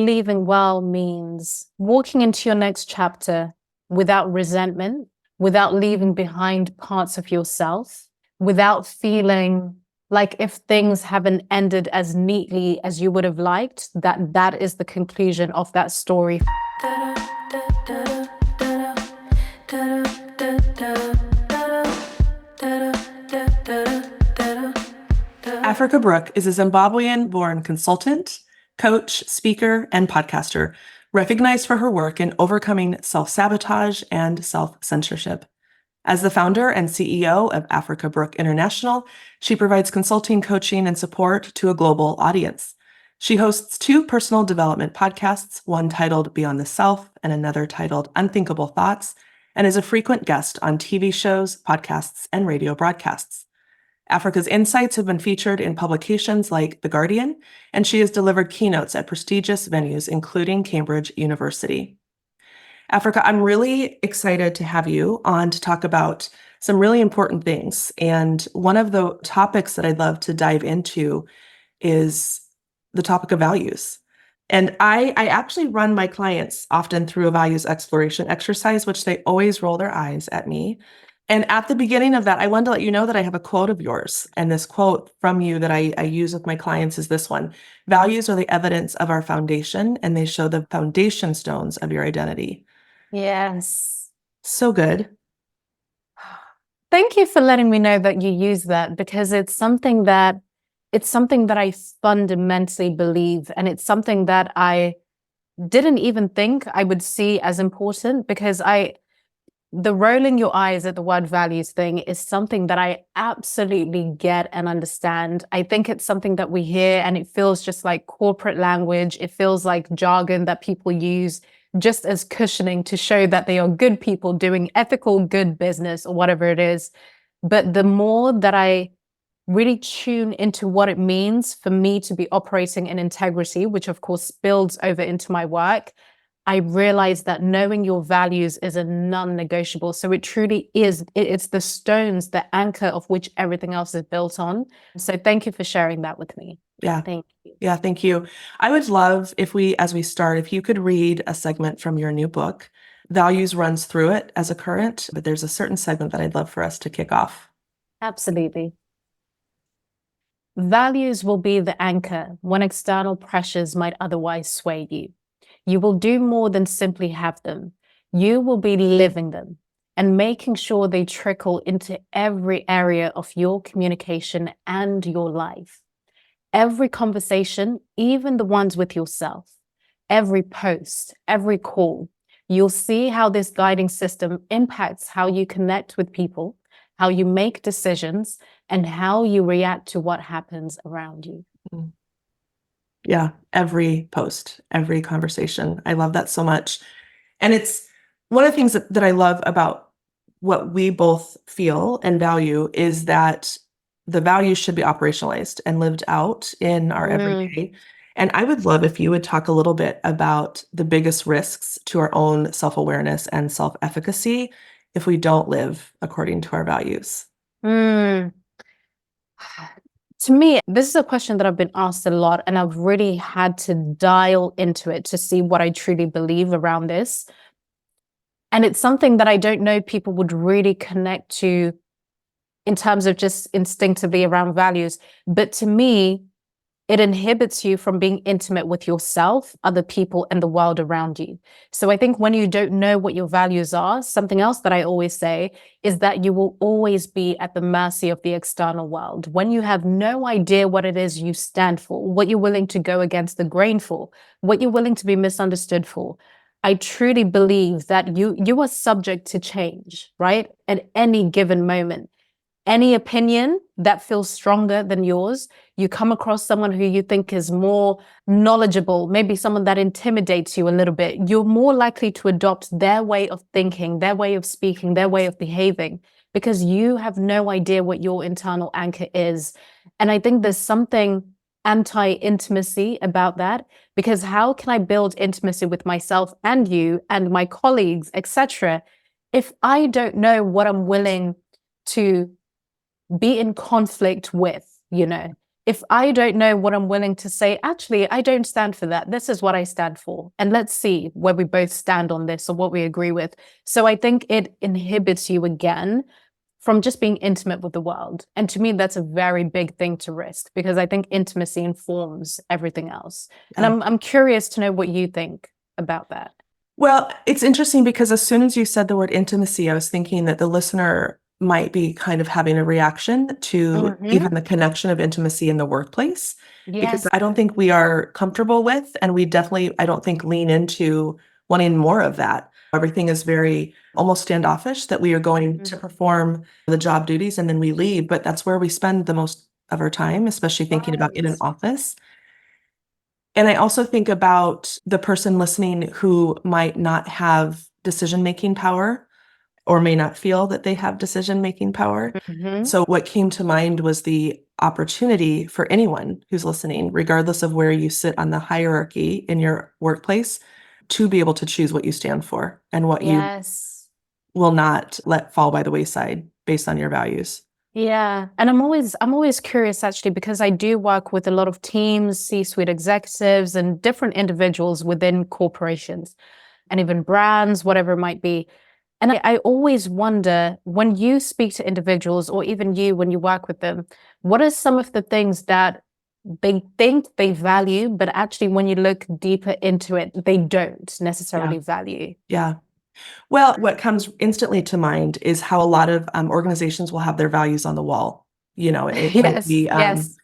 Leaving well means walking into your next chapter without resentment, without leaving behind parts of yourself, without feeling like if things haven't ended as neatly as you would have liked, that is the conclusion of that story. Africa Brooke is a Zimbabwean-born consultant, coach, speaker, and podcaster, recognized for her work in overcoming self-sabotage and self-censorship. As the founder and CEO of Africa Brooke International, she provides consulting, coaching, and support to a global audience. She hosts 2 personal development podcasts, one titled Beyond the Self and another titled Unthinkable Thoughts, and is a frequent guest on TV shows, podcasts, and radio broadcasts. Africa's insights have been featured in publications like The Guardian, and she has delivered keynotes at prestigious venues, including Cambridge University. Africa, I'm really excited to have you on to talk about some really important things. And one of the topics that I'd love to dive into is the topic of values. And I actually run my clients often through a values exploration exercise, which they always roll their eyes at me. And at the beginning of that, I wanted to let you know that I have a quote of yours. And this quote from you that I use with my clients is this one: "Values are the evidence of our foundation, and they show the foundation stones of your identity." Yes. So good. Thank you for letting me know that you use that, because it's something that I fundamentally believe, and it's something that I didn't even think I would see as important, because the rolling your eyes at the word values thing is something that I absolutely get and understand. I think it's something that we hear and it feels just like corporate language. It feels like jargon that people use just as cushioning to show that they are good people doing ethical, good business or whatever it is. But the more that I really tune into what it means for me to be operating in integrity, which of course spills over into my work, I realize that knowing your values is a non-negotiable. So it truly is, it's the stones, the anchor of which everything else is built on. So thank you for sharing that with me. Yeah. Thank you. Yeah, thank you. I would love if we start, if you could read a segment from your new book. Values runs through it as a current, but there's a certain segment that I'd love for us to kick off. Absolutely. Values will be the anchor when external pressures might otherwise sway you. You will do more than simply have them. You will be living them and making sure they trickle into every area of your communication and your life. Every conversation, even the ones with yourself, every post, every call, you'll see how this guiding system impacts how you connect with people, how you make decisions, and how you react to what happens around you. Yeah, every post, every conversation. I love that so much. And it's one of the things that I love about what we both feel and value is that the values should be operationalized and lived out in our everyday. And I would love if you would talk a little bit about the biggest risks to our own self-awareness and self-efficacy if we don't live according to our values. To me, this is a question that I've been asked a lot, and I've really had to dial into it to see what I truly believe around this. And it's something that I don't know people would really connect to in terms of just instinctively around values. But to me, it inhibits you from being intimate with yourself, other people, and the world around you. So I think when you don't know what your values are, something else that I always say is that you will always be at the mercy of the external world. When you have no idea what it is you stand for, what you're willing to go against the grain for, what you're willing to be misunderstood for, I truly believe that you are subject to change, right? At any given moment. Any opinion that feels stronger than yours, you come across someone who you think is more knowledgeable, maybe someone that intimidates you a little bit, you're more likely to adopt their way of thinking, their way of speaking, their way of behaving, because you have no idea what your internal anchor is. And I think there's something anti-intimacy about that, because how can I build intimacy with myself and you and my colleagues, etc., if I don't know what I'm willing to be in conflict with, if I don't know what I'm willing to say, actually, I don't stand for that. This is what I stand for. And let's see where we both stand on this or what we agree with. So I think it inhibits you again from just being intimate with the world. And to me, that's a very big thing to risk, because I think intimacy informs everything else. And Yeah. I'm curious to know what you think about that. Well, it's interesting because as soon as you said the word intimacy, I was thinking that the listener might be kind of having a reaction to Mm-hmm. even the connection of intimacy in the workplace, because Yes. I don't think we are comfortable with, and we definitely, I don't think, lean into wanting more of that. Everything is very almost standoffish, that we are going to perform the job duties and then we leave, but that's where we spend the most of our time, especially thinking about in an Right. office. And I also think about the person listening who might not have decision-making power or may not feel that they have decision-making power. Mm-hmm. So what came to mind was the opportunity for anyone who's listening, regardless of where you sit on the hierarchy in your workplace, to be able to choose what you stand for and what you Yes. will not let fall by the wayside based on your values. Yeah. And I'm always curious, actually, because I do work with a lot of teams, C-suite executives, and different individuals within corporations and even brands, whatever it might be. And I always wonder, when you speak to individuals, or even you when you work with them, what are some of the things that they think they value, but actually when you look deeper into it, they don't Yeah. necessarily value? Yeah. Well, what comes instantly to mind is how a lot of organizations will have their values on the wall. You know, it might Yes, be yes.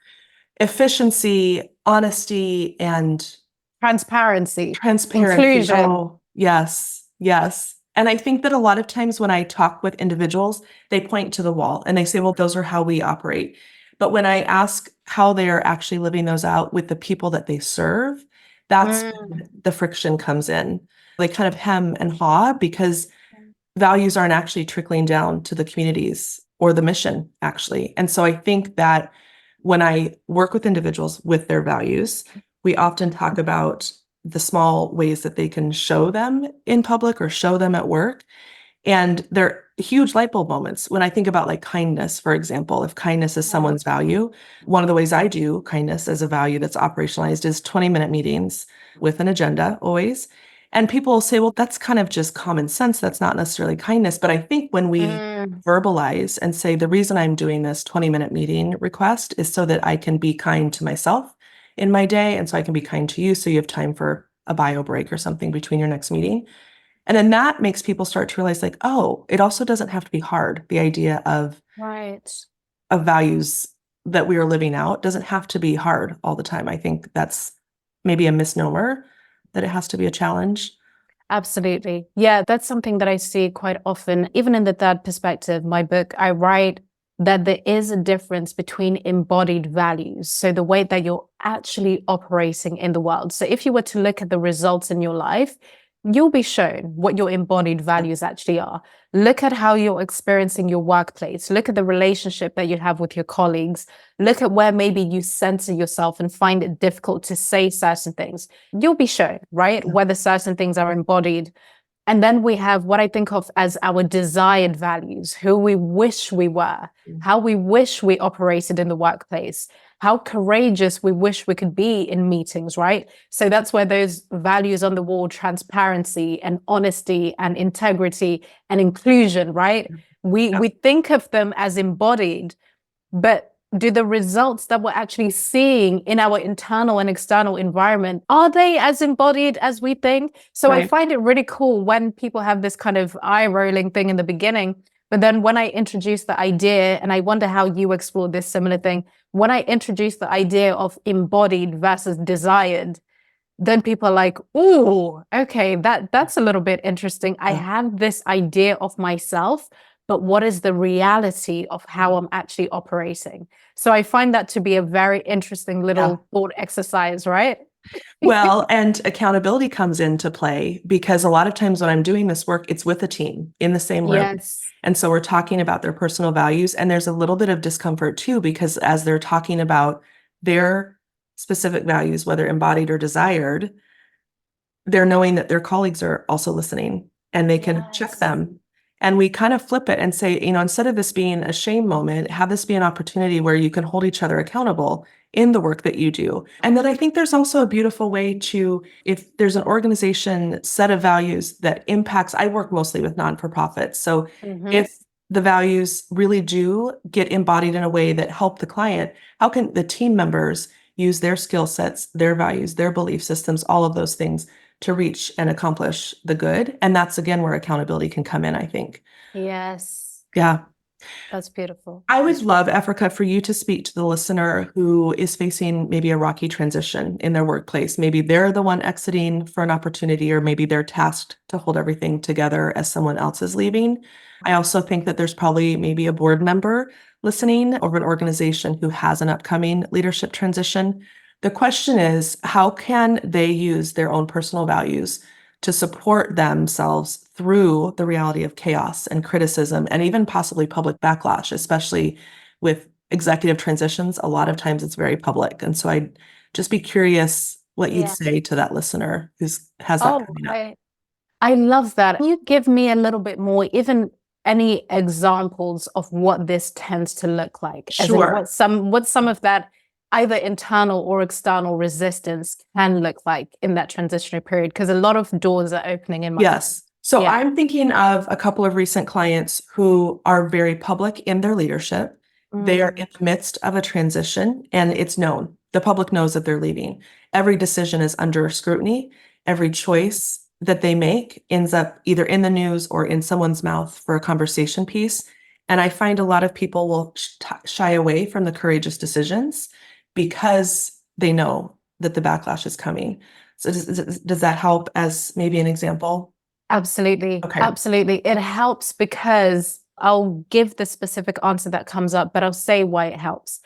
efficiency, honesty, and Transparency, transparency. inclusion. Oh, yes, yes. And I think that a lot of times when I talk with individuals, they point to the wall and they say, well, those are how we operate. But when I ask how they are actually living those out with the people that they serve, that's Mm. when the friction comes in. They kind of hem and haw because values aren't actually trickling down to the communities or the mission, actually. And so I think that when I work with individuals with their values, we often talk about the small ways that they can show them in public or show them at work. And they're huge light bulb moments. When I think about like kindness, for example, if kindness is Yeah. someone's value, one of the ways I do kindness as a value that's operationalized is 20-minute meetings with an agenda always. And people will say, well, that's kind of just common sense. That's not necessarily kindness. But I think when we Mm. verbalize and say, the reason I'm doing this 20-minute meeting request is so that I can be kind to myself in my day. And so I can be kind to you. So you have time for a bio break or something between your next meeting. And then that makes people start to realize, like, oh, it also doesn't have to be hard. The idea Right. of values that we are living out doesn't have to be hard all the time. I think that's maybe a misnomer, that it has to be a challenge. Absolutely. Yeah, that's something that I see quite often. Even in the third perspective, my book, I write that there is a difference between embodied values. So the way that you're actually operating in the world. So if you were to look at the results in your life, you'll be shown what your embodied values actually are. Look at how you're experiencing your workplace. Look at the relationship that you have with your colleagues. Look at where maybe you censor yourself and find it difficult to say certain things. You'll be shown, right, whether certain things are embodied. And then we have what I think of as our desired values, who we wish we were, how we wish we operated in the workplace, how courageous we wish we could be in meetings, right? So that's where those values on the wall, transparency and honesty and integrity and inclusion, right? We think of them as embodied, but do the results that we're actually seeing in our internal and external environment, are they as embodied as we think? So I Right. find it really cool when people have this kind of eye rolling thing in the beginning. But then when I introduce the idea, and I wonder how you explore this similar thing, when I introduce the idea of embodied versus desired, then people are like, "Oh, okay, that's a little bit interesting. I Yeah. have this idea of myself, but what is the reality of how I'm actually operating?" So I find that to be a very interesting Yeah. little thought exercise, right? Well, and accountability comes into play because a lot of times when I'm doing this work, it's with a team in the same room. Yes. And so we're talking about their personal values. And there's a little bit of discomfort too, because as they're talking about their specific values, whether embodied or desired, they're knowing that their colleagues are also listening and they can check Yes. them. And we kind of flip it and say, instead of this being a shame moment, have this be an opportunity where you can hold each other accountable in the work that you do. And then I think there's also a beautiful way to, if there's an organization set of values that impacts, I work mostly with non-for-profits. So if the values really do get embodied in a way that help the client, how can the team members use their skill sets, their values, their belief systems, all of those things to reach and accomplish the good? And that's again where accountability can come in, I think. Yes, Yeah. that's beautiful. I would love, Africa, for you to speak to the listener who is facing maybe a rocky transition in their workplace. Maybe they're the one exiting for an opportunity, or maybe they're tasked to hold everything together as someone else is leaving. I also think that there's probably maybe a board member listening of an organization who has an upcoming leadership transition. The question is, how can they use their own personal values to support themselves through the reality of chaos and criticism and even possibly public backlash, especially with executive transitions? A lot of times it's very public. And so I'd just be curious what you'd say to that listener who has that coming up. I love that. Can you give me a little bit more, even any examples of what this tends to look like? As in Sure. what some of that either internal or external resistance can look like in that transitionary period? Because a lot of doors are opening in my Yes. So Yeah. I'm thinking of a couple of recent clients who are very public in their leadership. They are in the midst of a transition and it's known. The public knows that they're leaving. Every decision is under scrutiny. Every choice that they make ends up either in the news or in someone's mouth for a conversation piece. And I find a lot of people will shy away from the courageous decisions because they know that the backlash is coming. So does that help as maybe an example? Absolutely. Okay. Absolutely. It helps because I'll give the specific answer that comes up, but I'll say why it helps.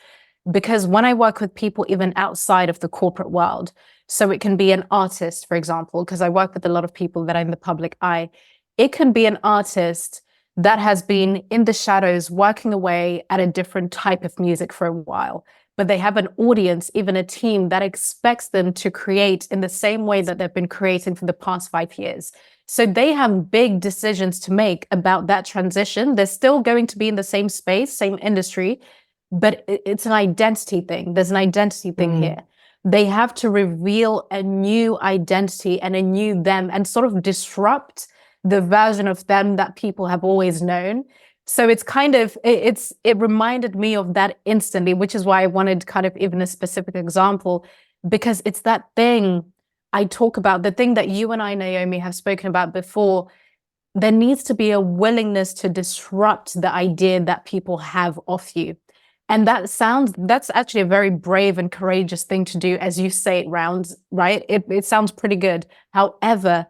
Because when I work with people, even outside of the corporate world, so it can be an artist, for example, because I work with a lot of people that are in the public eye, it can be an artist that has been in the shadows working away at a different type of music for a while. But they have an audience, even a team that expects them to create in the same way that they've been creating for the past 5 years. So they have big decisions to make about that transition. They're still going to be in the same space, same industry, but it's an identity thing. There's an identity thing here. They have to reveal a new identity and a new them and sort of disrupt the version of them that people have always known. So it's kind of, it reminded me of that instantly, which is why I wanted kind of even a specific example, because it's that thing I talk about, the thing that you and I, Naomi, have spoken about before. There needs to be a willingness to disrupt the idea that people have of you. And that's actually a very brave and courageous thing to do, as you say it rounds, right? It sounds pretty good. However,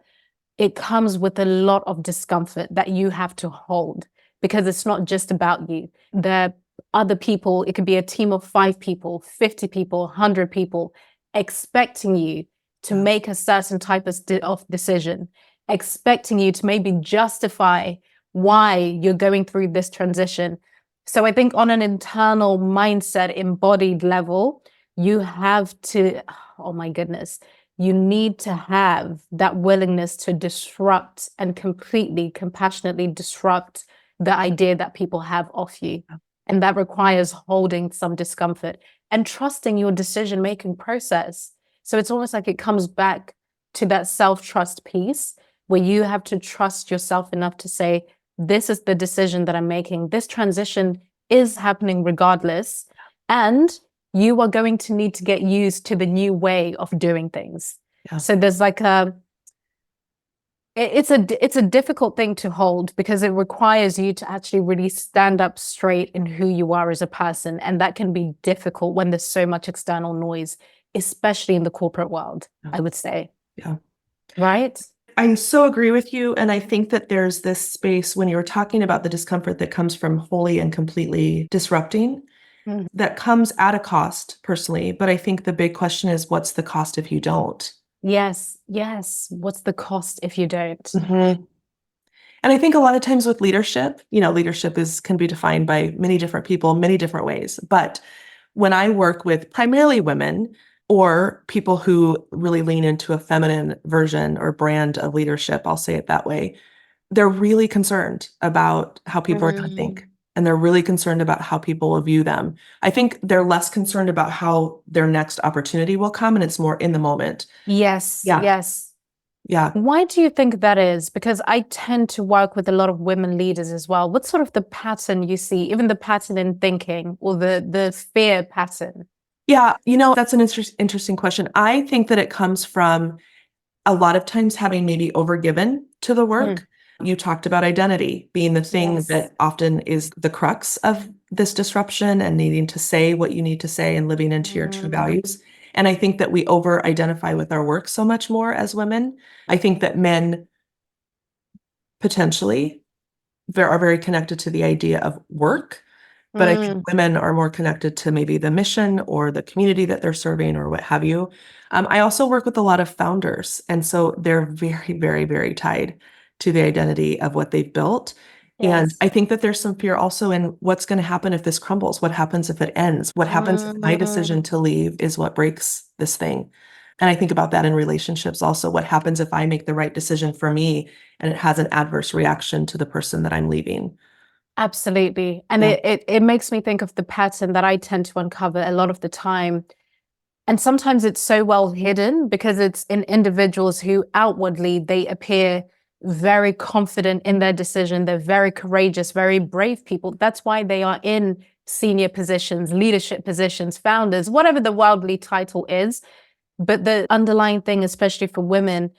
it comes with a lot of discomfort that you have to hold, because it's not just about you. The other people, it could be a team of 5 people, 50 people, 100 people, expecting you to make a certain type of decision, expecting you to maybe justify why you're going through this transition. So I think on an internal mindset, embodied level, you have to, oh my goodness, you need to have that willingness to disrupt and completely, compassionately disrupt the idea that people have of you. And that requires holding some discomfort and trusting your decision-making process. So it's almost like it comes back to that self-trust piece where you have to trust yourself enough to say, this is the decision that I'm making. This transition is happening regardless. And you are going to need to get used to the new way of doing things. Yeah. So there's like it's a difficult thing to hold, because it requires you to actually really stand up straight in who you are as a person. And that can be difficult when there's so much external noise, especially in the corporate world, I would say. Yeah. Right? I so agree with you. And I think that there's this space when you were talking about the discomfort that comes from wholly and completely disrupting, that comes at a cost personally. But I think the big question is, what's the cost if you don't? Yes. Yes. What's the cost if you don't? And I think a lot of times with leadership, leadership can be defined by many different people, many different ways. But when I work with primarily women or people who really lean into a feminine version or brand of leadership, I'll say it that way, they're really concerned about how people are going to think. and they're really concerned about how people will view them. I think they're less concerned about how their next opportunity will come, and it's more in the moment. Yes, Yeah. yes. Yeah. Why do you think that is? Because I tend to work with a lot of women leaders as well. What's sort of the pattern you see, even the pattern in thinking or the fear pattern? Yeah, that's an interesting question. I think that it comes from a lot of times having maybe overgiven to the Mm. work. You talked about identity being the thing Yes. that often is the crux of this disruption, and needing to say what you need to say and living into your true Mm. values. And I think that we over identify with our work so much more as women. I think that men potentially are very connected to the idea of work. But I think Mm. women are more connected to maybe the mission or the community that they're serving or what have you. I also work with a lot of founders, and so they're very, very, very tied to the identity of what they've built. And Yes. I think that there's some fear also in what's going to happen if this crumbles. What happens if it ends? What happens if my decision Mm. to leave is what breaks this thing? And I think about that in relationships also. What happens if I make the right decision for me and it has an adverse reaction to the person that I'm leaving? Absolutely. And Yeah. it makes me think of the pattern that I tend to uncover a lot of the time. And sometimes it's so well hidden because it's in individuals who outwardly they appear very confident in their decision. They're very courageous, very brave people. That's why they are in senior positions, leadership positions, founders, whatever the worldly title is. But the underlying thing, especially for women,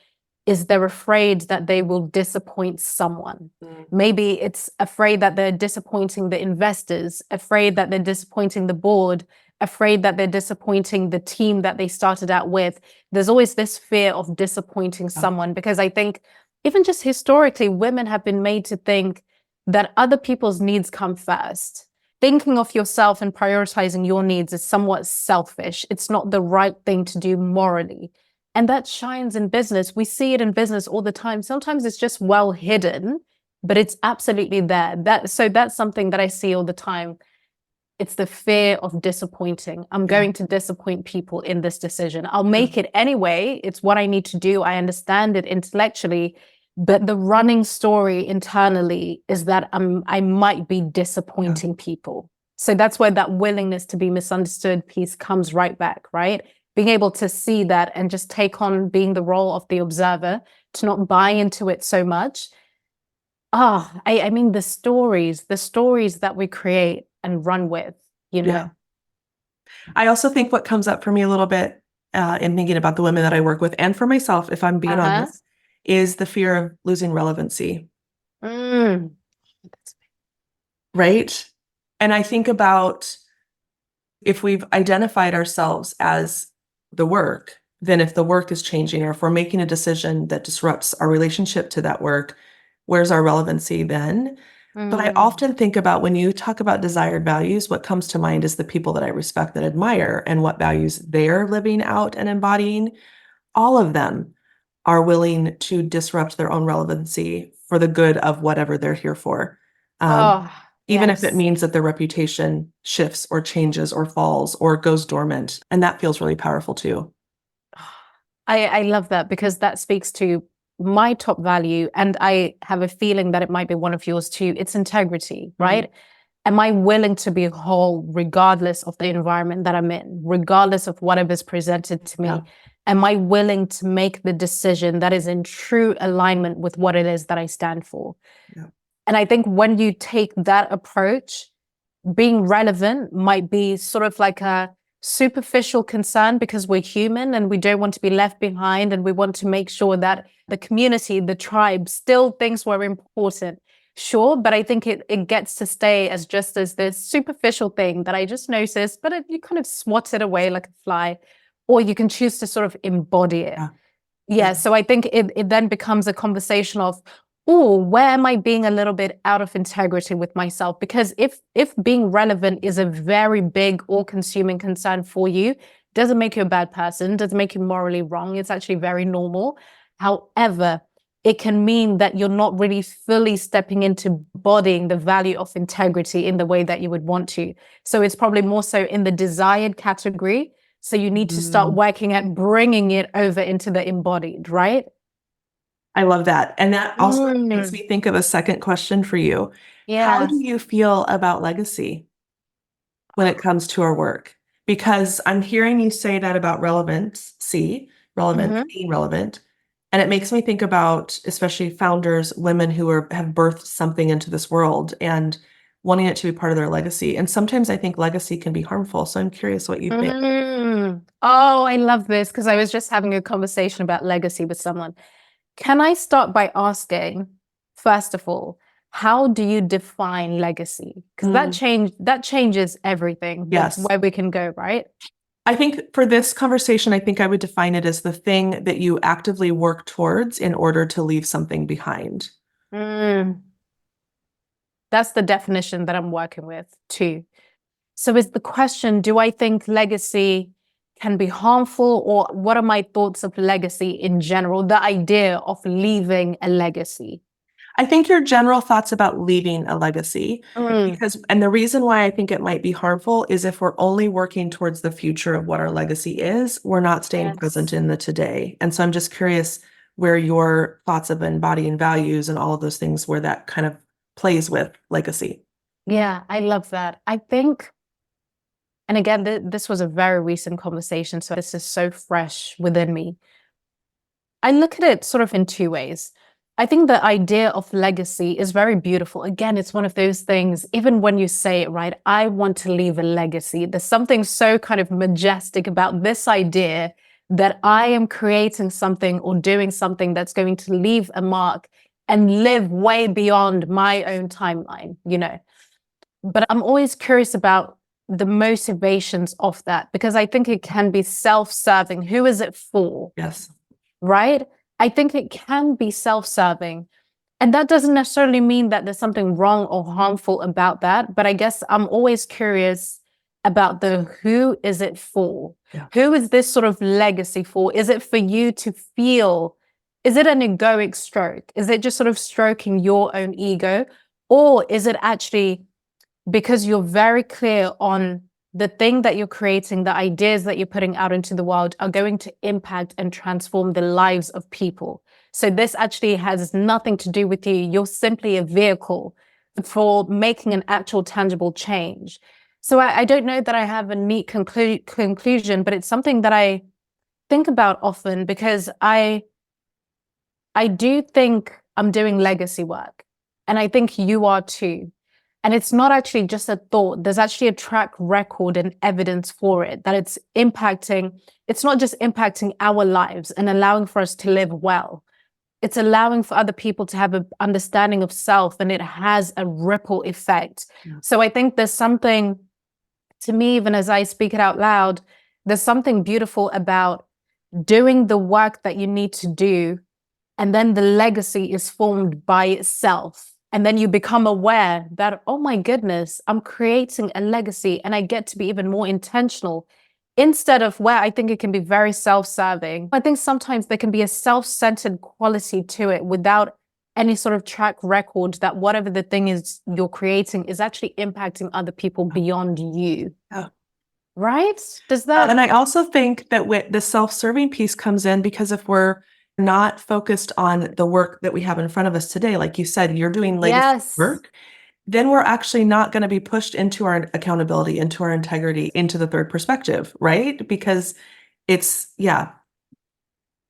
is they're afraid that they will disappoint someone. Mm. Maybe it's afraid that they're disappointing the investors, afraid that they're disappointing the board, afraid that they're disappointing the team that they started out with. There's always this fear of disappointing Yeah. someone because I think even just historically, women have been made to think that other people's needs come first. Thinking of yourself and prioritizing your needs is somewhat selfish. It's not the right thing to do morally. And that shines in business. We see it in business all the time. Sometimes it's just well hidden, but it's absolutely there. So that's something that I see all the time. It's the fear of disappointing. I'm Yeah. going to disappoint people in this decision. I'll make it anyway. It's what I need to do. I understand it intellectually, but the running story internally is that I might be disappointing people. So that's where that willingness to be misunderstood piece comes right back, right? Being able to see that and just take on being the role of the observer, to not buy into it so much. I mean, the stories that we create and run with, Yeah. I also think what comes up for me a little bit in thinking about the women that I work with, and for myself, if I'm being Uh-huh. honest, is the fear of losing relevancy, Mm. right? And I think about if we've identified ourselves as the work, then if the work is changing or if we're making a decision that disrupts our relationship to that work, where's our relevancy then? But I Mm. often think about when you talk about desired values, what comes to mind is the people that I respect and admire and what values they're living out and embodying. All of them are willing to disrupt their own relevancy for the good of whatever they're here for. Um, Oh, Even if it yes. means that their reputation shifts or changes or falls or goes dormant. And that feels really powerful too. I love that because that speaks to my top value. And I have a feeling that it might be one of yours too. It's integrity, right? Am I willing to be whole regardless of the environment that I'm in, regardless of whatever's presented to me? Yeah. Am I willing to make the decision that is in true alignment with what it is that I stand for? Yeah. And I think when you take that approach, being relevant might be sort of like a superficial concern because we're human and we don't want to be left behind and we want to make sure that the community, the tribe still thinks we're important. Sure, but I think it gets to stay as just as this superficial thing that I just noticed, but you kind of swat it away like a fly, or you can choose to sort of embody it. Yeah. Yeah, so I think it then becomes a conversation of, oh, where am I being a little bit out of integrity with myself? Because if being relevant is a very big all-consuming concern for you, doesn't make you a bad person, doesn't make you morally wrong. It's actually very normal. However, it can mean that you're not really fully stepping into embodying the value of integrity in the way that you would want to. So it's probably more so in the desired category. So you need to start working at bringing it over into the embodied, right? I love that. And that also makes Mm, me think of a second question for you. How yeah. do you feel about legacy when it comes to our work? Because I'm hearing you say that about relevance, Hmm. being relevant. And it makes me think about especially founders, women who have birthed something into this world and wanting it to be part of their legacy. And sometimes I think legacy can be harmful. So I'm curious what you think. Oh, I love this because I was just having a conversation about legacy with someone. Can I start by asking, first of all, how do you define legacy? Because Mm, that changes everything with yes. where we can go, right? I think for this conversation, I think I would define it as the thing that you actively work towards in order to leave something behind. Mm, that's the definition that I'm working with too. So is the question, do I think legacy can be harmful, or what are my thoughts of legacy in general? The idea of leaving a legacy. I think your general thoughts about leaving a legacy, Mm, and the reason why I think it might be harmful is if we're only working towards the future of what our legacy is, we're not staying present yes. in the today. And so I'm just curious where your thoughts of embodying values and all of those things, where that kind of plays with legacy. Yeah, I love that. I think, and again, this was a very recent conversation, so this is so fresh within me. I look at it sort of in two ways. I think the idea of legacy is very beautiful. Again, it's one of those things, even when you say it, right? I want to leave a legacy. There's something so kind of majestic about this idea that I am creating something or doing something that's going to leave a mark and live way beyond my own timeline, you know? But I'm always curious about the motivations of that because I think it can be self-serving. Who is it for? Yes. Right? I think it can be self-serving. And that doesn't necessarily mean that there's something wrong or harmful about that. But I guess I'm always curious about the who is it for? Yeah. Who is this sort of legacy for? Is it for you to feel? Is it an egoic stroke? Is it just sort of stroking your own ego? Or is it actually because you're very clear on the thing that you're creating, the ideas that you're putting out into the world are going to impact and transform the lives of people. So this actually has nothing to do with you. You're simply a vehicle for making an actual tangible change. So I don't know that I have a neat conclusion, but it's something that I think about often because I do think I'm doing legacy work, and I think you are too. And it's not actually just a thought. There's actually a track record and evidence for it that it's not just impacting our lives and allowing for us to live well. It's allowing for other people to have an understanding of self, and it has a ripple effect. Yeah. So I think there's something, to me, even as I speak it out loud, there's something beautiful about doing the work that you need to do, and then the legacy is formed by itself. And then you become aware that, oh my goodness, I'm creating a legacy and I get to be even more intentional instead of where I think it can be very self-serving. I think sometimes there can be a self-centered quality to it without any sort of track record that whatever the thing is you're creating is actually impacting other people beyond you. Yeah. Right? Does that? And I also think that the self-serving piece comes in because if we're not focused on the work that we have in front of us today, like you said, you're doing legacy Yes. work, then we're actually not going to be pushed into our accountability, into our integrity, into the third perspective, right? Because yeah.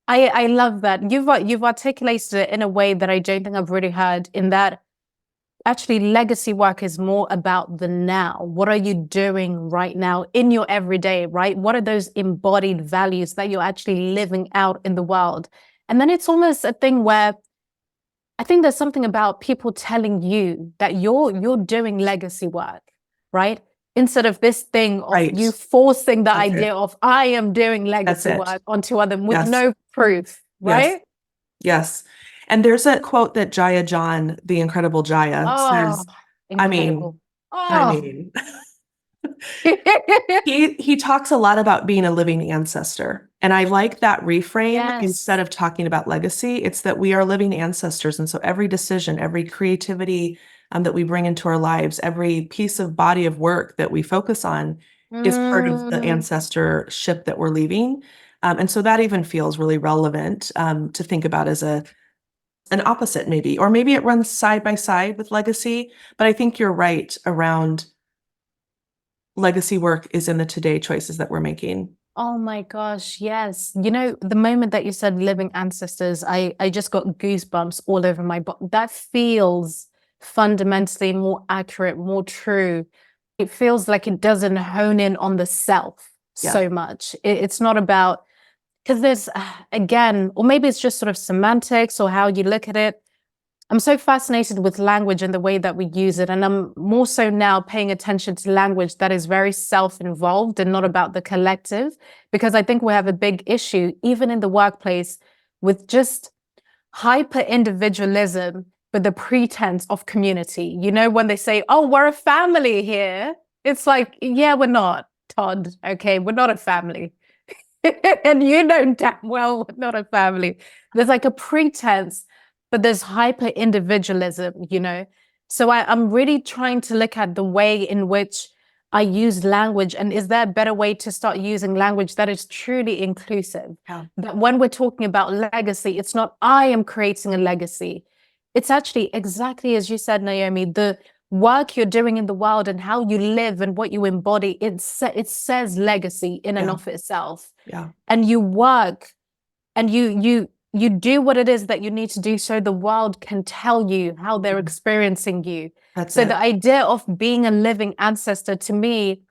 I love that. You've articulated it in a way that I don't think I've really heard, in that actually legacy work is more about the now. What are you doing right now in your everyday, right? What are those embodied values that you're actually living out in the world? And then it's almost a thing where I think there's something about people telling you that you're doing legacy work, right? Instead of this thing of Right. you forcing the That's it. idea of I am doing That's legacy it. work onto others with Yes. no proof, Yes. right? Yes. And there's a quote that Jaya John, the incredible Jaya, Oh, says, I mean, incredible. I Oh, mean, he talks a lot about being a living ancestor. And I like that reframe instead yes. of talking about legacy. It's that we are living ancestors. And so every decision, every creativity that we bring into our lives, every piece of body of work that we focus on is part of the Mm, ancestorship that we're leaving. And so that even feels really relevant to think about as an opposite maybe, or maybe it runs side by side with legacy. But I think you're right around legacy work is in the today choices that we're making. Oh my gosh, yes. You know, the moment that you said living ancestors, I just got goosebumps all over my body. That feels fundamentally more accurate, more true. It feels like it doesn't hone in on the self so much. It's not about, because there's, again, or maybe it's just sort of semantics or how you look at it. I'm so fascinated with language and the way that we use it. And I'm more so now paying attention to language that is very self-involved and not about the collective, because I think we have a big issue, even in the workplace, with just hyper individualism, but the pretense of community. You know, when they say, oh, we're a family here, it's like, yeah, we're not, Todd. Okay, we're not a family. And you know damn well we're not a family. There's like a pretense, but there's hyper individualism, you know? So I'm really trying to look at the way in which I use language, and is there a better way to start using language that is truly inclusive? Yeah. That when we're talking about legacy, it's not I am creating a legacy. It's actually exactly as you said, Naomi, the work you're doing in the world and how you live and what you embody, it says legacy in and of itself. Yeah. And you work and you do what it is that you need to do so the world can tell you how they're experiencing you. That's So it. the idea of being a living ancestor, to me,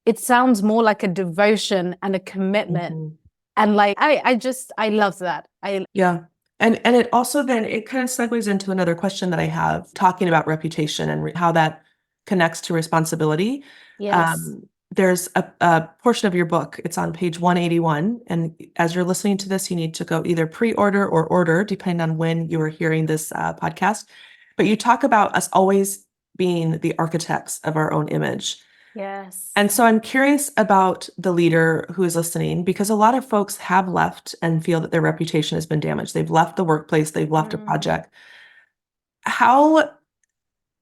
it sounds more like a devotion and a commitment. And like I love that. Yeah. And it also then it kind of segues into another question that I have, talking about reputation and how that connects to responsibility. Yes. There's a portion of your book, it's on page 181. And as you're listening to this, you need to go either pre-order or order, depending on when you are hearing this podcast. But you talk about us always being the architects of our own image. Yes. And so I'm curious about the leader who is listening, because a lot of folks have left and feel that their reputation has been damaged. They've left the workplace, they've left a project. How,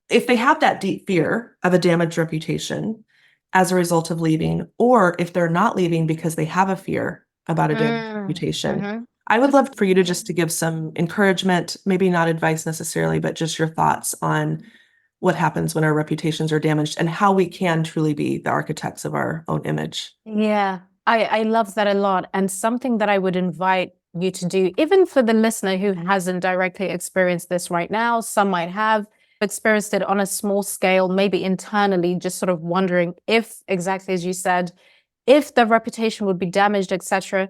if they have that deep fear of a damaged reputation as a result of leaving, or if they're not leaving because they have a fear about a damaged reputation, I would love for you to just to give some encouragement, maybe not advice necessarily, but just your thoughts on what happens when our reputations are damaged and how we can truly be the architects of our own image. Yeah, I love that a lot. And something that I would invite you to do, even for the listener who hasn't directly experienced this right now, some might have experienced it on a small scale, maybe internally, just sort of wondering if, exactly as you said, if their reputation would be damaged, etc.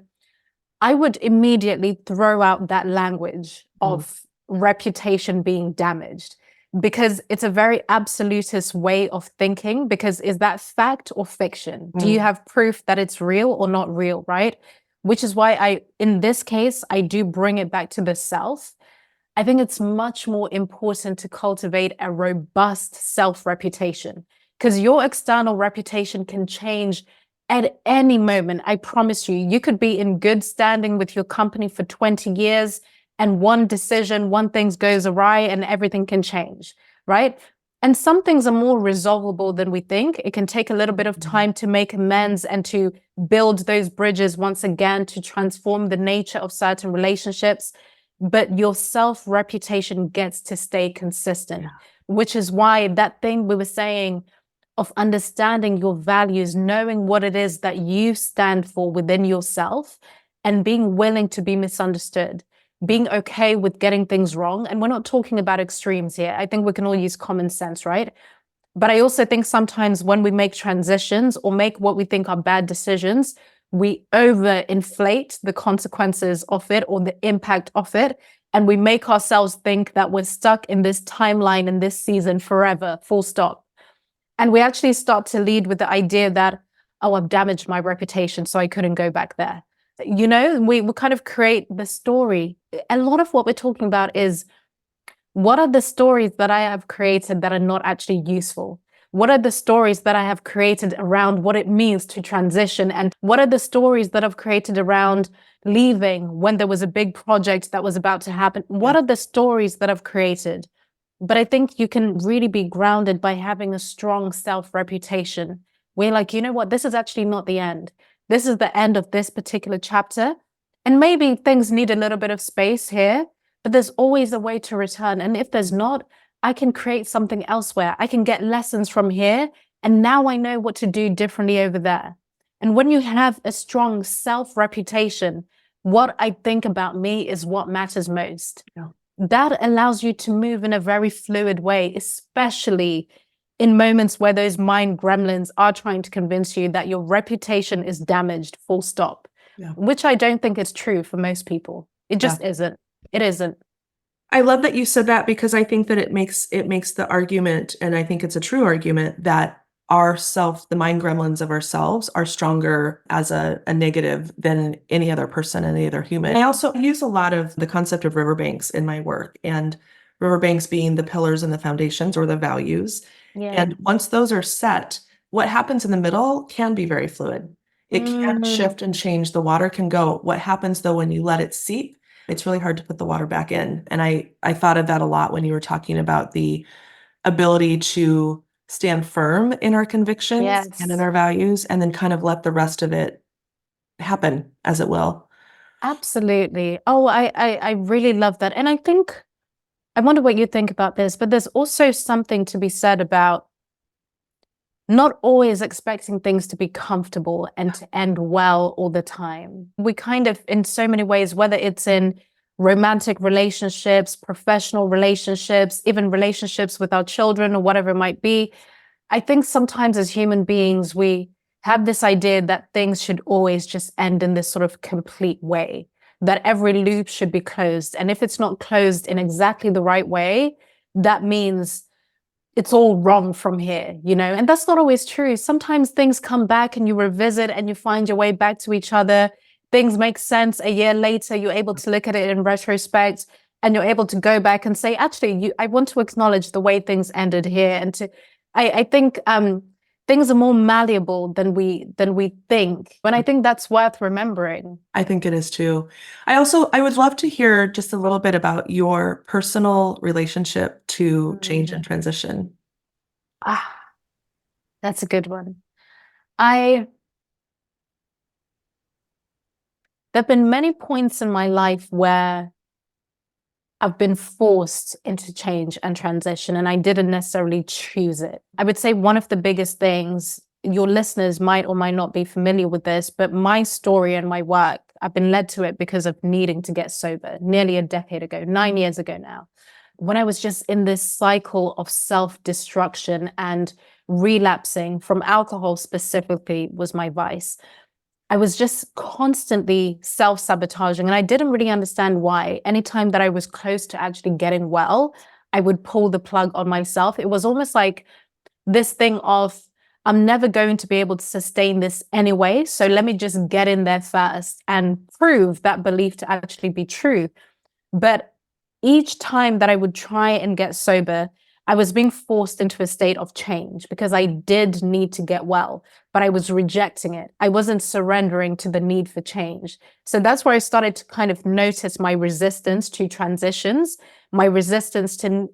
I would immediately throw out that language of reputation being damaged, because it's a very absolutist way of thinking. Because is that fact or fiction? Do you have proof that it's real or not real, right? Which is why in this case, I do bring it back to the self. I think it's much more important to cultivate a robust self-reputation, because your external reputation can change at any moment. I promise you, you could be in good standing with your company for 20 years and one decision, one thing goes awry and everything can change, right? And some things are more resolvable than we think. It can take a little bit of time to make amends and to build those bridges once again, to transform the nature of certain relationships. But your self-reputation gets to stay consistent, which is why that thing we were saying of understanding your values, knowing what it is that you stand for within yourself, and being willing to be misunderstood, being okay with getting things wrong. And we're not talking about extremes here. I think we can all use common sense, right? But I also think sometimes when we make transitions or make what we think are bad decisions, we overinflate the consequences of it or the impact of it. And we make ourselves think that we're stuck in this timeline in this season forever, full stop. And we actually start to lead with the idea that, oh, I've damaged my reputation, so I couldn't go back there. You know, we kind of create the story. A lot of what we're talking about is, what are the stories that I have created that are not actually useful? What are the stories that I have created around what it means to transition? And what are the stories that I've created around leaving when there was a big project that was about to happen? What are the stories that I've created? But I think you can really be grounded by having a strong self-reputation. We're like, you know what? This is actually not the end. This is the end of this particular chapter. And maybe things need a little bit of space here, but there's always a way to return. And if there's not, I can create something elsewhere. I can get lessons from here. And now I know what to do differently over there. And when you have a strong self-reputation, what I think about me is what matters most. Yeah. That allows you to move in a very fluid way, especially in moments where those mind gremlins are trying to convince you that your reputation is damaged, full stop, Yeah. which I don't think is true for most people. It just isn't. It isn't. I love that you said that, because I think that it makes the argument, and I think it's a true argument, that the mind gremlins of ourselves are stronger as a negative than any other person, any other human. I also use a lot of the concept of riverbanks in my work, and riverbanks being the pillars and the foundations or the values. Yeah. And once those are set, what happens in the middle can be very fluid. It can shift and change. The water can go. What happens though when you let it seep? It's really hard to put the water back in. And I thought of that a lot when you were talking about the ability to stand firm in our convictions and in our values, and then kind of let the rest of it happen as it will. Absolutely. Oh, I really love that. And I wonder what you think about this, but there's also something to be said about not always expecting things to be comfortable and to end well all the time. We kind of, in so many ways, whether it's in romantic relationships, professional relationships, even relationships with our children or whatever it might be, I think sometimes as human beings, we have this idea that things should always just end in this sort of complete way, that every loop should be closed. And if it's not closed in exactly the right way, that means it's all wrong from here, and that's not always true. Sometimes things come back and you revisit and you find your way back to each other. Things make sense a year later. You're able to look at it in retrospect and you're able to go back and say, actually, I want to acknowledge the way things ended here. And I think things are more malleable than we think. And I think that's worth remembering. I think it is too. I would love to hear just a little bit about your personal relationship to change and transition. That's a good one. There've been many points in my life where I've been forced into change and transition, and I didn't necessarily choose it. I would say one of the biggest things, your listeners might or might not be familiar with this, but my story and my work, I've been led to it because of needing to get sober nearly a decade ago, 9 years ago now, when I was just in this cycle of self-destruction and relapsing from alcohol specifically was my vice. I was just constantly self-sabotaging, and I didn't really understand why. Anytime that I was close to actually getting well, I would pull the plug on myself. It was almost like this thing of, I'm never going to be able to sustain this anyway, so let me just get in there first and prove that belief to actually be true. But each time that I would try and get sober, I was being forced into a state of change because I did need to get well, but I was rejecting it. I wasn't surrendering to the need for change. So that's where I started to kind of notice my resistance to transitions, my resistance to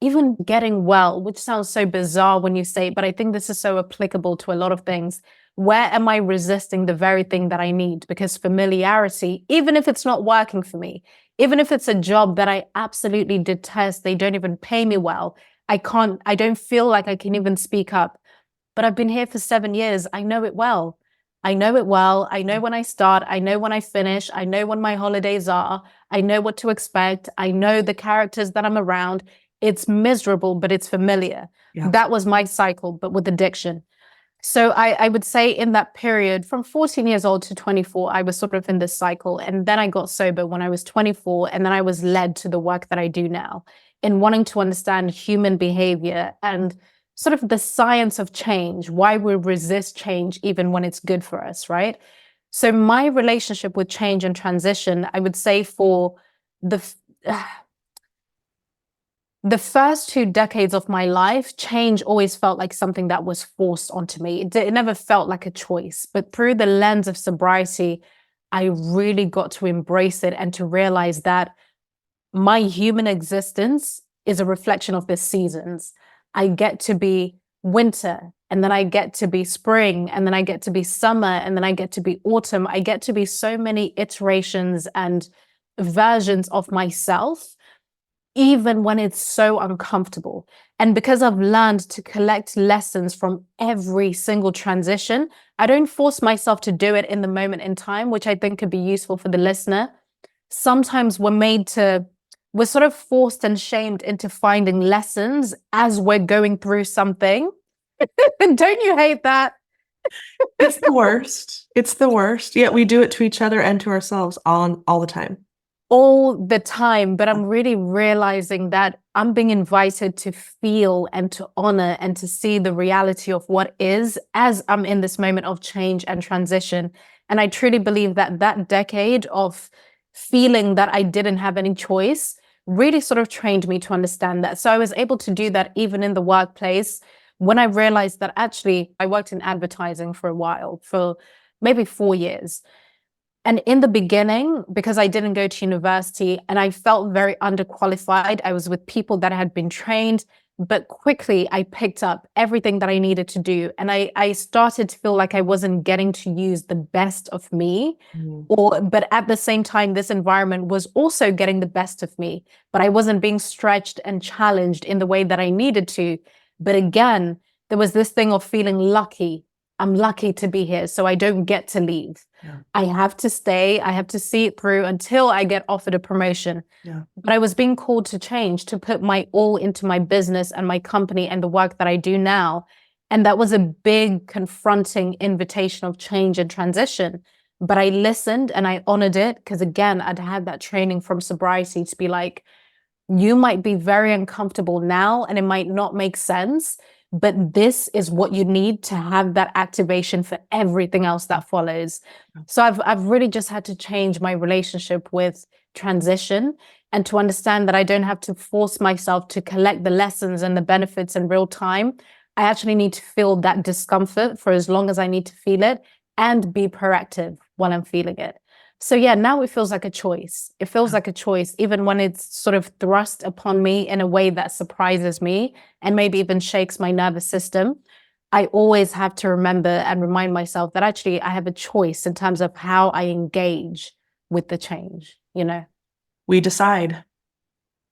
even getting well, which sounds so bizarre when you say it, but I think this is so applicable to a lot of things. Where am I resisting the very thing that I need? Because familiarity, even if it's not working for me, even if it's a job that I absolutely detest, they don't even pay me well, I don't feel like I can even speak up. But I've been here for 7 years. I know it well. I know it well. I know when I start. I know when I finish. I know when my holidays are. I know what to expect. I know the characters that I'm around. It's miserable, but it's familiar. Yeah. That was my cycle, but with addiction. So I would say in that period from 14 years old to 24, I was sort of in this cycle. And then I got sober when I was 24. And then I was led to the work that I do now in wanting to understand human behavior and sort of the science of change, why we resist change even when it's good for us, right? So my relationship with change and transition, I would say for the first 2 decades of my life, change always felt like something that was forced onto me. It never felt like a choice. But through the lens of sobriety, I really got to embrace it and to realize that my human existence is a reflection of the seasons. I get to be winter, and then I get to be spring, and then I get to be summer, and then I get to be autumn. I get to be so many iterations and versions of myself. even when it's so uncomfortable. And because I've learned to collect lessons from every single transition, I don't force myself to do it in the moment in time, which I think could be useful for the listener. Sometimes we're sort of forced and shamed into finding lessons as we're going through something. Don't you hate that? It's the worst. It's the worst. Yet we do it to each other and to ourselves all the time. All the time, but I'm really realizing that I'm being invited to feel and to honor and to see the reality of what is as I'm in this moment of change and transition. And I truly believe that that decade of feeling that I didn't have any choice really sort of trained me to understand that. So I was able to do that even in the workplace when I realized that actually I worked in advertising for a while, for maybe 4 years. And in the beginning, because I didn't go to university and I felt very underqualified, I was with people that had been trained, but quickly I picked up everything that I needed to do. And I started to feel like I wasn't getting to use the best of me. But at the same time, this environment was also getting the best of me, but I wasn't being stretched and challenged in the way that I needed to. But again, there was this thing of feeling lucky. I'm lucky to be here, so I don't get to leave. Yeah. I have to stay. I have to see it through until I get offered a promotion. Yeah. But I was being called to change, to put my all into my business and my company and the work that I do now. And that was a big confronting invitation of change and transition. But I listened and I honored it because, again, I'd had that training from sobriety to be like, you might be very uncomfortable now and it might not make sense, but this is what you need to have that activation for everything else that follows. So I've really just had to change my relationship with transition and to understand that I don't have to force myself to collect the lessons and the benefits in real time. I actually need to feel that discomfort for as long as I need to feel it and be proactive while I'm feeling it. So yeah, now it feels like a choice. It feels like a choice, even when it's sort of thrust upon me in a way that surprises me and maybe even shakes my nervous system. I always have to remember and remind myself that actually I have a choice in terms of how I engage with the change, you know? We decide.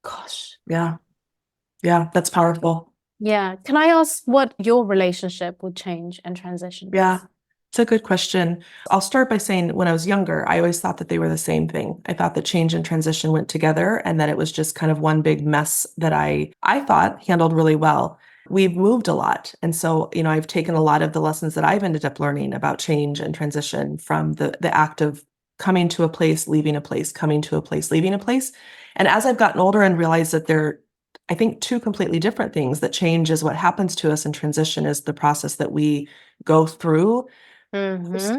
Gosh. Yeah. Yeah. That's powerful. Yeah. Can I ask what your relationship with change and transition is? Yeah. It's a good question. I'll start by saying when I was younger, I always thought that they were the same thing. I thought that change and transition went together and that it was just kind of one big mess that I thought handled really well. We've moved a lot. And so, I've taken a lot of the lessons that I've ended up learning about change and transition from the act of coming to a place, leaving a place, coming to a place, leaving a place. And as I've gotten older and realized that they're, I think, two completely different things, that change is what happens to us and transition is the process that we go through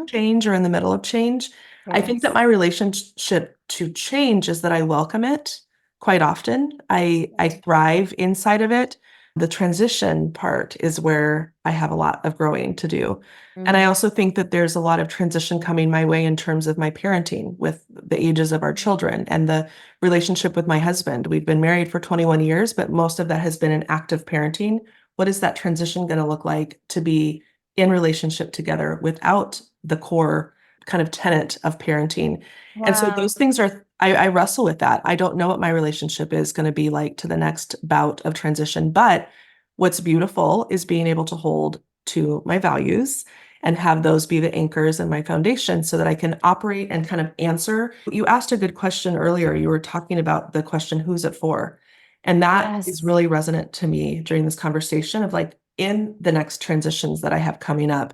change or in the middle of change. I think that my relationship to change is that I welcome it quite often. I thrive inside of it. The transition part is where I have a lot of growing to do. And I also think that there's a lot of transition coming my way in terms of my parenting with the ages of our children and the relationship with my husband. We've been married for 21 years, but most of that has been an active parenting. What is that transition going to look like to be in relationship together without the core kind of tenet of parenting? And so those things are, I wrestle with that. I don't know what my relationship is going to be like to the next bout of transition, but what's beautiful is being able to hold to my values and have those be the anchors and my foundation so that I can operate and kind of answer. You asked a good question earlier. You were talking about the question, who's it for? And that is really resonant to me during this conversation of like, in the next transitions that I have coming up,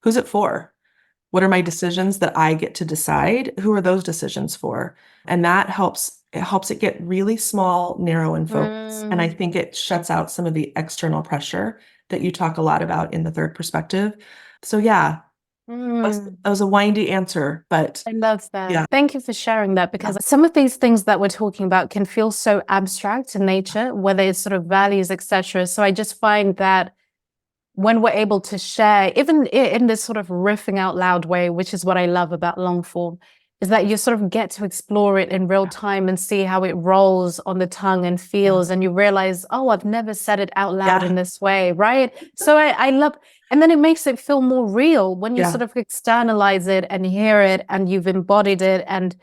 who's it for? What are my decisions that I get to decide? Who are those decisions for? And that helps it get really small, narrow, and focused. And I think it shuts out some of the external pressure that you talk a lot about in the third perspective. So yeah, that was a windy answer, but I love that. yeah. Thank you for sharing that, because some of these things that we're talking about can feel so abstract in nature, whether it's sort of values, etc. So I just find that when we're able to share, even in this sort of riffing out loud way, which is what I love about long form, is that you sort of get to explore it in real time and see how it rolls on the tongue and feels, and you realize, oh, I've never said it out loud in this way, right? So I love, and then it makes it feel more real when you sort of externalize it and hear it and you've embodied it. And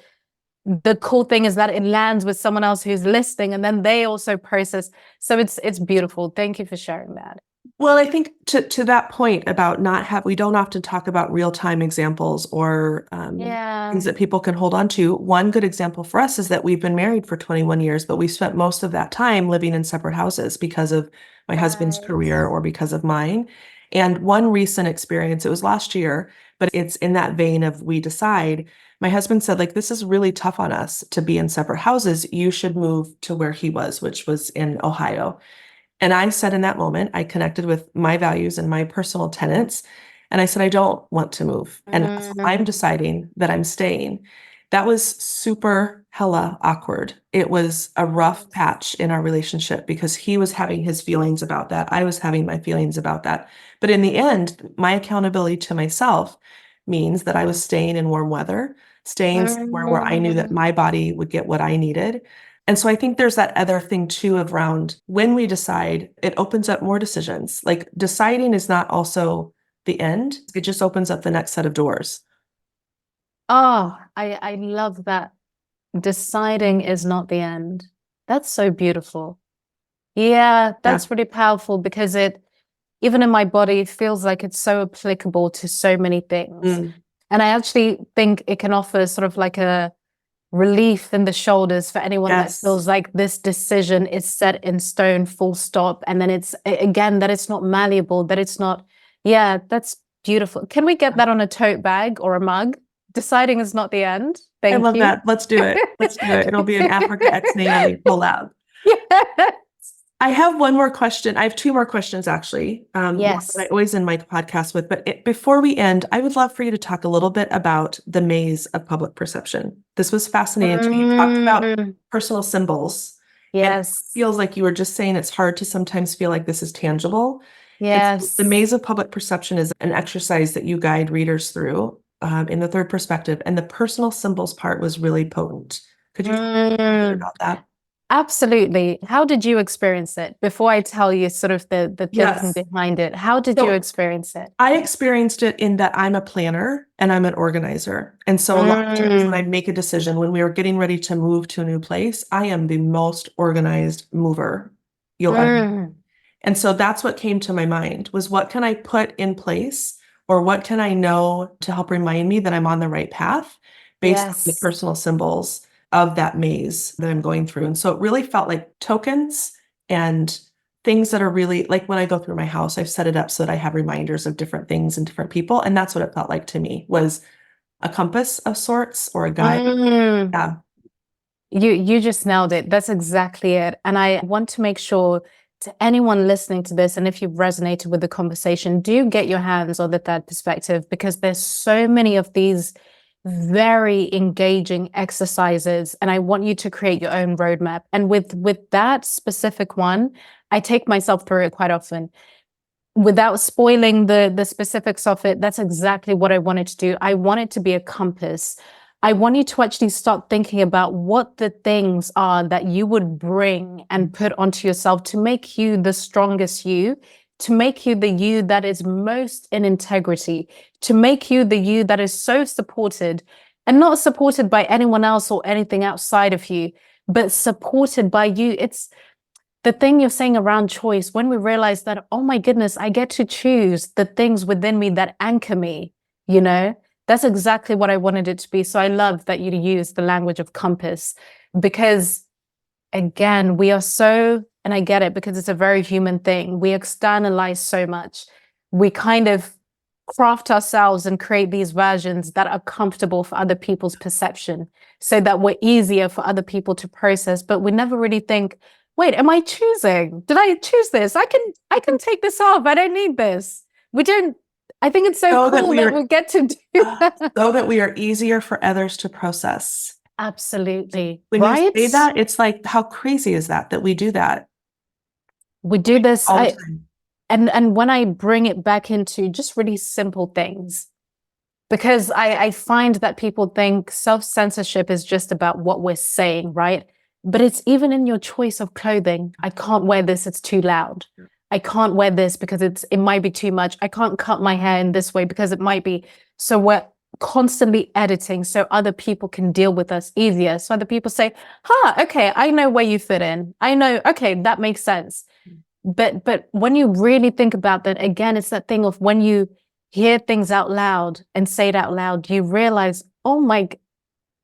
the cool thing is that it lands with someone else who's listening, and then they also process. So it's beautiful. Thank you for sharing that. Well, I think to that point about we don't often talk about real-time examples or things that people can hold on to. One good example for us is that we've been married for 21 years, but we spent most of that time living in separate houses because of my husband's career or because of mine. And one recent experience, it was last year, but it's in that vein of we decide, my husband said, like, this is really tough on us to be in separate houses. You should move to where he was, which was in Ohio. And I said in that moment, I connected with my values and my personal tenets. And I said, I don't want to move. And I'm deciding that I'm staying. That was super hella awkward. It was a rough patch in our relationship because he was having his feelings about that. I was having my feelings about that. But in the end, my accountability to myself means that I was staying in warm weather, staying somewhere where I knew that my body would get what I needed. And so I think there's that other thing too of around when we decide, it opens up more decisions. Like deciding is not also the end. It just opens up the next set of doors. Oh, I love that. Deciding is not the end. That's so beautiful. Yeah, that's really powerful because even in my body, it feels like it's so applicable to so many things. And I actually think it can offer sort of like a relief in the shoulders for anyone that feels like this decision is set in stone, full stop. And then it's, again, that it's not malleable, that it's not, yeah, that's beautiful. Can we get that on a tote bag or a mug? Deciding is not the end. Thank you. I love that. Let's do it. Let's do it. It'll be an Africa X Naomi collab. Yes. I have one more question. I have two more questions, actually. Yes. One that I always end my podcast with. But before we end, I would love for you to talk a little bit about the maze of public perception. This was fascinating to me. You talked about personal symbols. Yes. And it feels like you were just saying it's hard to sometimes feel like this is tangible. Yes. The maze of public perception is an exercise that you guide readers through in the third perspective. And the personal symbols part was really potent. Could you talk a little bit about that? Absolutely. How did you experience it? Before I tell you sort of the thinking behind it, how did you experience it? I experienced it in that I'm a planner and I'm an organizer. And so a lot of times when I make a decision, when we were getting ready to move to a new place, I am the most organized mover you'll ever. And so that's what came to my mind was what can I put in place or what can I know to help remind me that I'm on the right path based on the personal symbols of that maze that I'm going through. And so it really felt like tokens and things that are really like when I go through my house, I've set it up so that I have reminders of different things and different people. And that's what it felt like to me was a compass of sorts or a guide. Yeah. You just nailed it. That's exactly it. And I want to make sure to anyone listening to this, and if you've resonated with the conversation, do get your hands on the third perspective because there's so many of these very engaging exercises, and I want you to create your own roadmap. And with that specific one, I take myself through it quite often. Without spoiling the specifics of it, that's exactly what I wanted to do. I want it to be a compass. I want you to actually start thinking about what the things are that you would bring and put onto yourself to make you the strongest you, to make you the you that is most in integrity, to make you the you that is so supported and not supported by anyone else or anything outside of you, but supported by you. It's the thing you're saying around choice, when we realize that, oh my goodness, I get to choose the things within me that anchor me, you know, that's exactly what I wanted it to be. So I love that you use the language of compass because, again, we are so, and I get it because it's a very human thing. We externalize so much. We kind of craft ourselves and create these versions that are comfortable for other people's perception so that we're easier for other people to process. But we never really think, wait, am I choosing? Did I choose this? I can take this off. I don't need this. We don't. I think it's so cool that we get to do that. So that we are easier for others to process. Absolutely. When you say that, it's like, how crazy is that we do that? We do this all the time. And when I bring it back into just really simple things, because I find that people think self-censorship is just about what we're saying, right? But it's even in your choice of clothing. I can't wear this, it's too loud. I can't wear this because it might be too much. I can't cut my hair in this way because it might be. So constantly editing so other people can deal with us easier. So other people say, okay, I know where you fit in. I know, okay, that makes sense. But when you really think about that, again, it's that thing of when you hear things out loud and say it out loud, you realize, oh my,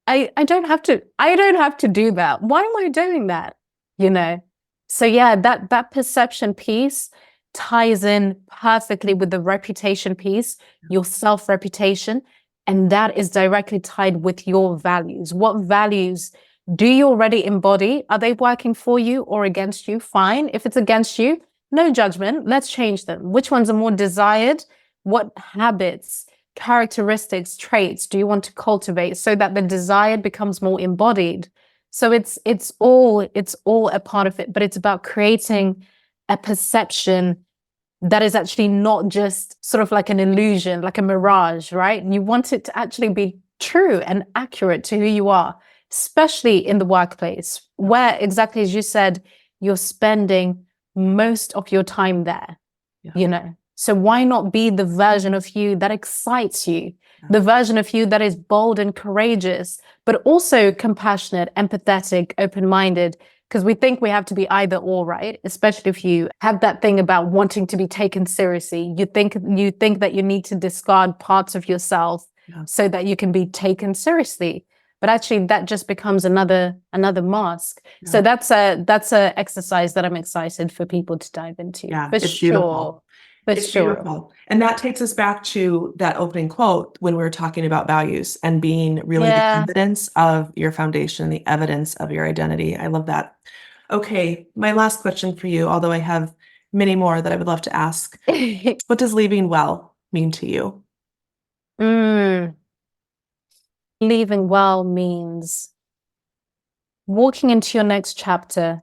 I don't have to do that. Why am I doing that? You know? So yeah, that perception piece ties in perfectly with the reputation piece, your self-reputation, and that is directly tied with your values. What values do you already embody? Are they working for you or against you? Fine. If it's against you, no judgment. Let's change them. Which ones are more desired? What habits, characteristics, traits do you want to cultivate so that the desired becomes more embodied? So it's all a part of it, but it's about creating a perception that is actually not just sort of like an illusion, like a mirage, right? And you want it to actually be true and accurate to who you are, especially in the workplace, where exactly as you said, you're spending most of your time there, you know? So why not be the version of you that excites you, the version of you that is bold and courageous, but also compassionate, empathetic, open-minded? Because we think we have to be either or, right? Especially if you have that thing about wanting to be taken seriously. You think that you need to discard parts of yourself so that you can be taken seriously. But actually that just becomes another mask. Yeah. So that's a exercise that I'm excited for people to dive into. Yeah, for it's sure. beautiful. It's beautiful. And that takes us back to that opening quote when we were talking about values and being really the evidence of your foundation, the evidence of your identity. I love that. Okay, my last question for you, although I have many more that I would love to ask. What does leaving well mean to you? Leaving well means walking into your next chapter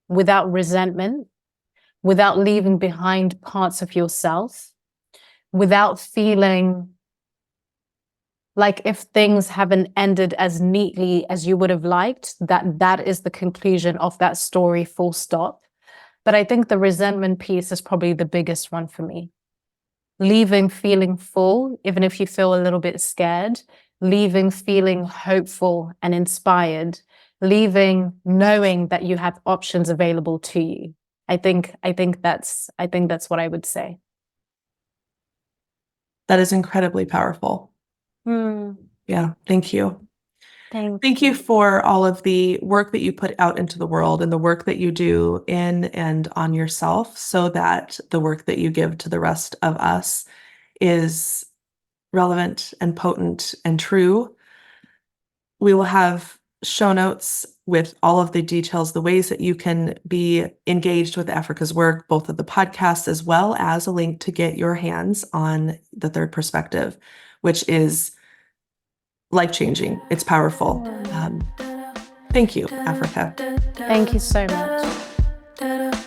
without resentment, without leaving behind parts of yourself, without feeling like if things haven't ended as neatly as you would have liked, that is the conclusion of that story, full stop. But I think the resentment piece is probably the biggest one for me. Leaving feeling full, even if you feel a little bit scared, leaving feeling hopeful and inspired, leaving knowing that you have options available to you. I think that's what I would say. That is incredibly powerful. Yeah, thank you. Thank you for all of the work that you put out into the world and the work that you do in and on yourself so that the work that you give to the rest of us is relevant and potent and true. We will have show notes with all of the details, the ways that you can be engaged with Africa's work, both of the podcasts as well as a link to get your hands on The Third Perspective, which is life-changing. It's powerful. Thank you, Africa. Thank you so much.